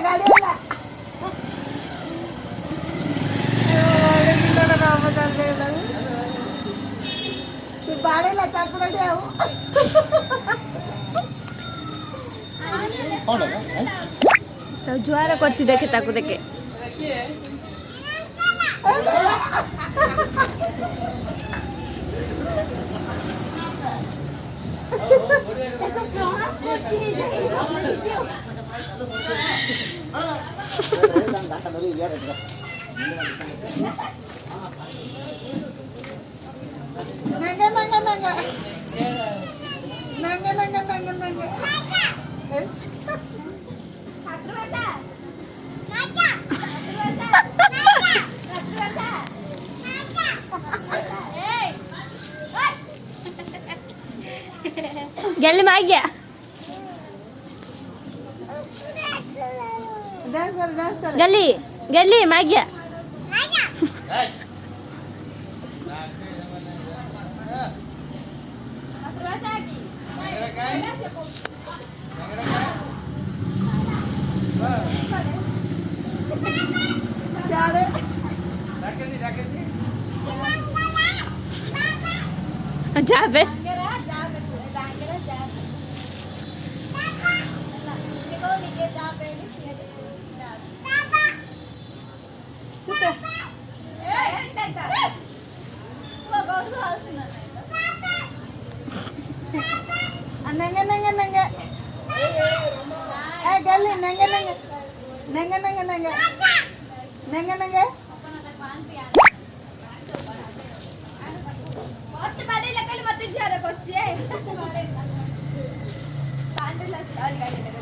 गाड़ी वाला बाड़ेला चापड़ा दे तो जुआर करती देखे ताकू देखे नंगे नंगे नंगे नंगे नंगे नंगे नंगे गली में आ गया डांस कर गली गली में आ गया जा बे नंगे नंगे नंगे ए गली नंगे नंगे नंगे नंगे नंगे नंगे नंगे बहुत बड़े लगल मत जरा बच्ची है पांच लग और गाड़ी लगा